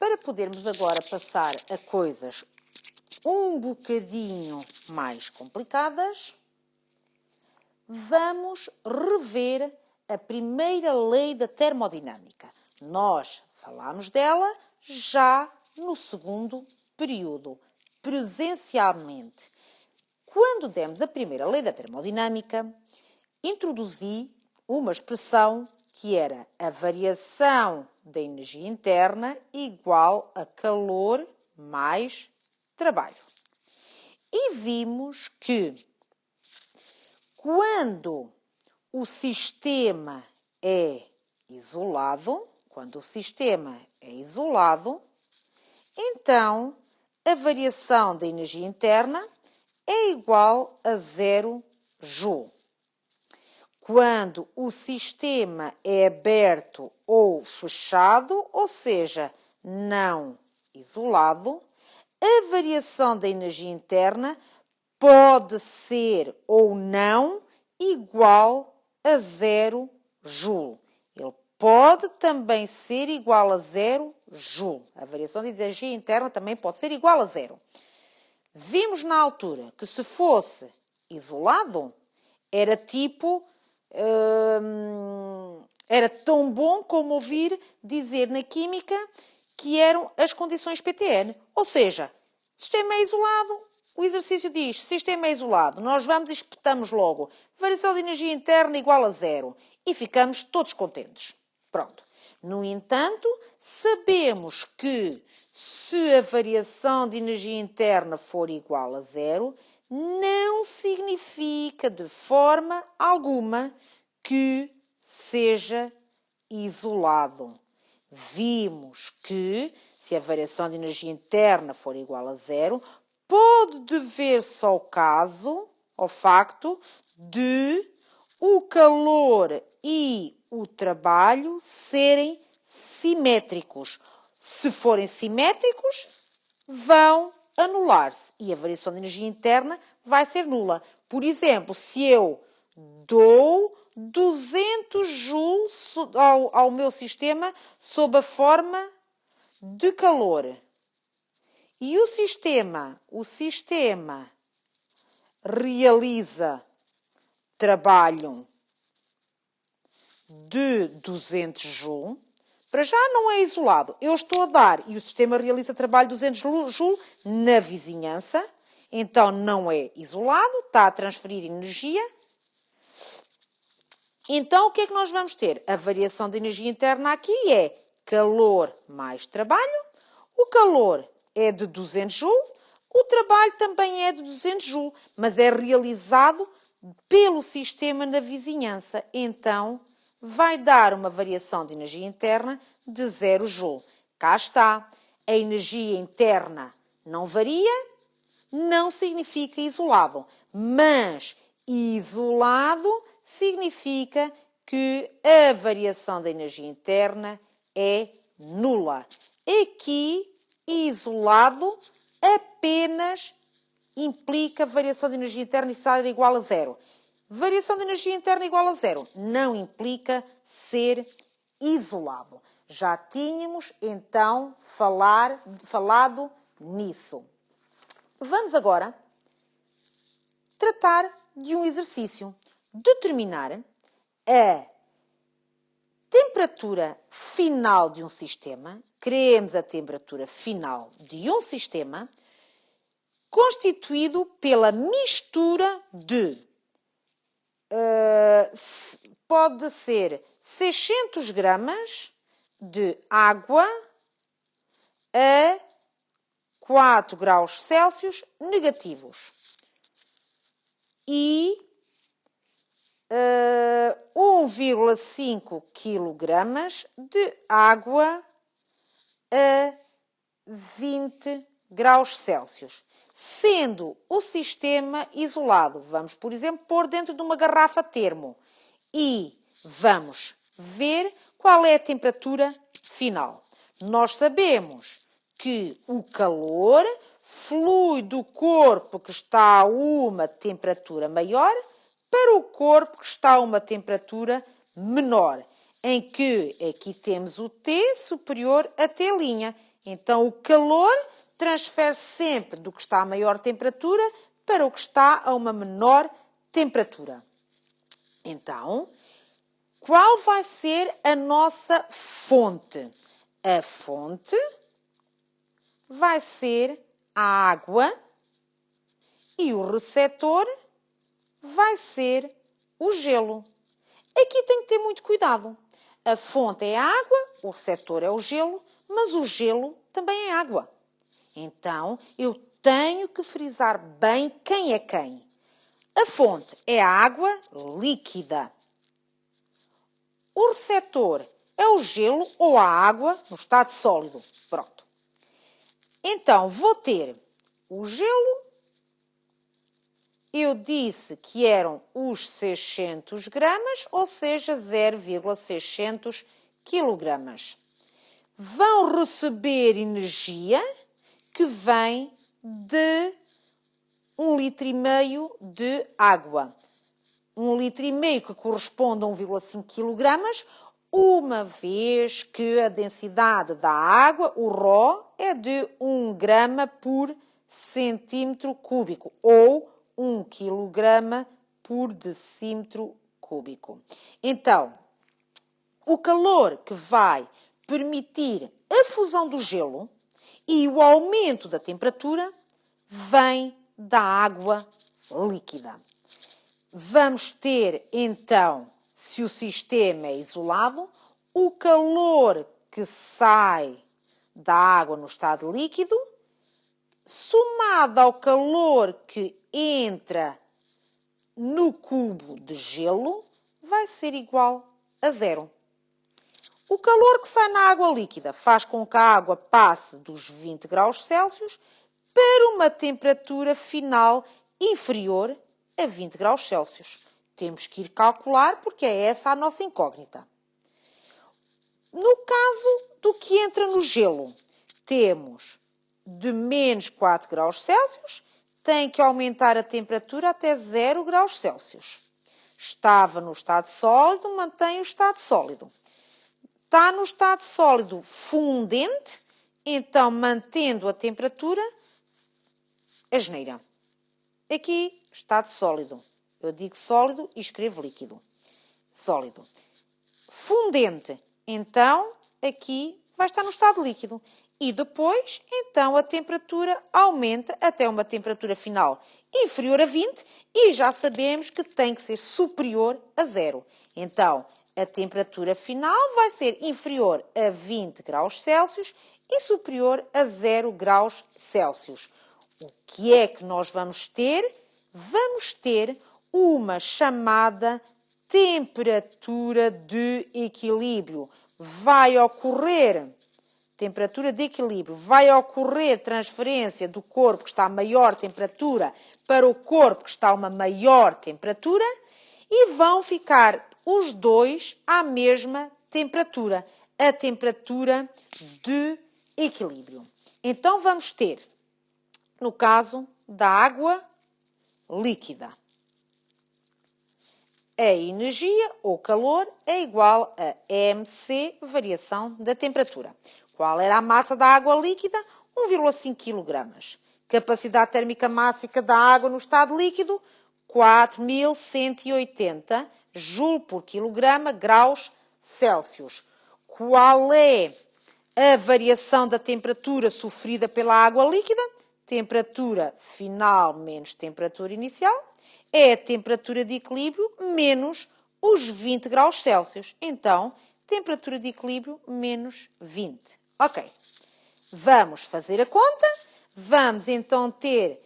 Para podermos agora passar a coisas um bocadinho mais complicadas, vamos rever a primeira lei da termodinâmica. Nós falámos dela já no segundo período, presencialmente. Quando demos a primeira lei da termodinâmica, introduzi uma expressão que era a variação da energia interna igual a calor mais trabalho. E vimos que quando o sistema é isolado, então a variação da energia interna é igual a 0 Joule. Quando o sistema é aberto ou fechado, ou seja, não isolado, a variação da energia interna pode ser ou não igual a 0 Joule. Ele pode também ser igual a 0 Joule. A variação de energia interna também pode ser igual a 0. Vimos na altura que se fosse isolado, era tipo... era tão bom como ouvir dizer na química que eram as condições PTN. Ou seja, sistema é isolado, o exercício diz, sistema é isolado, nós vamos e espetamos logo, variação de energia interna igual a 0 e ficamos todos contentes. Pronto. No entanto, sabemos que se a variação de energia interna for igual a 0, não significa de forma alguma que seja isolado. Vimos que, se a variação de energia interna for igual a 0, pode dever-se ao facto de o calor e o trabalho serem simétricos. Se forem simétricos, vão anular-se e a variação de energia interna vai ser nula. Por exemplo, se eu dou 200 joules ao meu sistema sob a forma de calor e o sistema realiza trabalho de 200 joules, para já não é isolado. Eu estou a dar e o sistema realiza trabalho de 200 joules na vizinhança, então não é isolado, está a transferir energia. Então o que é que nós vamos ter? A variação de energia interna aqui é calor mais trabalho. O calor é de 200 joules, o trabalho também é de 200 joules, mas é realizado pelo sistema na vizinhança. Então, vai dar uma variação de energia interna de 0 Joule. Cá está. A energia interna não varia, não significa isolado. Mas isolado significa que a variação da energia interna é nula. Aqui, isolado apenas implica variação de energia interna e ser igual a 0. Variação de energia interna igual a 0 não implica ser isolado. Já tínhamos, então, falado nisso. Vamos agora tratar de um exercício. Determinar a temperatura final de um sistema. Queremos a temperatura final de um sistema constituído pela mistura de pode ser 600 gramas de água a 4 graus Celsius negativos e 1,5 kg de água a 20 graus Celsius. Sendo o sistema isolado, vamos, por exemplo, pôr dentro de uma garrafa termo e vamos ver qual é a temperatura final. Nós sabemos que o calor flui do corpo que está a uma temperatura maior para o corpo que está a uma temperatura menor, em que aqui temos o T superior a T'. Então, o calor transfere sempre do que está a maior temperatura para o que está a uma menor temperatura. Então, qual vai ser a nossa fonte? A fonte vai ser a água e o receptor vai ser o gelo. Aqui tem que ter muito cuidado. A fonte é a água, o receptor é o gelo, mas o gelo também é água. Então, eu tenho que frisar bem quem é quem. A fonte é a água líquida. O receptor é o gelo ou a água no estado sólido. Pronto. Então, vou ter o gelo. Eu disse que eram os 600 gramas, ou seja, 0,600 quilogramas. Vão receber energia que vem de 1,5 litro de água. 1,5 litro que corresponde a 1,5 kg, uma vez que a densidade da água, o ρ, é de 1 grama por centímetro cúbico, ou 1 kg por decímetro cúbico. Então, o calor que vai permitir a fusão do gelo e o aumento da temperatura vem da água líquida. Vamos ter, então, se o sistema é isolado, o calor que sai da água no estado líquido, somado ao calor que entra no cubo de gelo, vai ser igual a zero. O calor que sai na água líquida faz com que a água passe dos 20 graus Celsius para uma temperatura final inferior a 20 graus Celsius. Temos que ir calcular porque é essa a nossa incógnita. No caso do que entra no gelo, temos de menos 4 graus Celsius, tem que aumentar a temperatura até 0 graus Celsius. Estava no estado sólido, mantém o estado sólido. Está no estado sólido fundente, então mantendo a temperatura, asneira. Aqui, estado sólido. Eu digo sólido e escrevo líquido. Sólido. Fundente. Então, aqui vai estar no estado líquido. E depois, então, a temperatura aumenta até uma temperatura final inferior a 20 e já sabemos que tem que ser superior a zero. Então, a temperatura final vai ser inferior a 20 graus Celsius e superior a 0 graus Celsius. O que é que nós vamos ter? Vamos ter uma chamada temperatura de equilíbrio. Vai ocorrer transferência do corpo que está a maior temperatura para o corpo que está a uma maior temperatura e vão ficar os dois à mesma temperatura, a temperatura de equilíbrio. Então, vamos ter, no caso da água líquida, a energia ou calor é igual a mc, variação da temperatura. Qual era a massa da água líquida? 1,5 kg. Capacidade térmica máxima da água no estado líquido? 4.180 joule por quilograma, graus Celsius. Qual é a variação da temperatura sofrida pela água líquida? Temperatura final menos temperatura inicial. É a temperatura de equilíbrio menos os 20 graus Celsius. Então, temperatura de equilíbrio menos 20. Ok. Vamos fazer a conta. Vamos então ter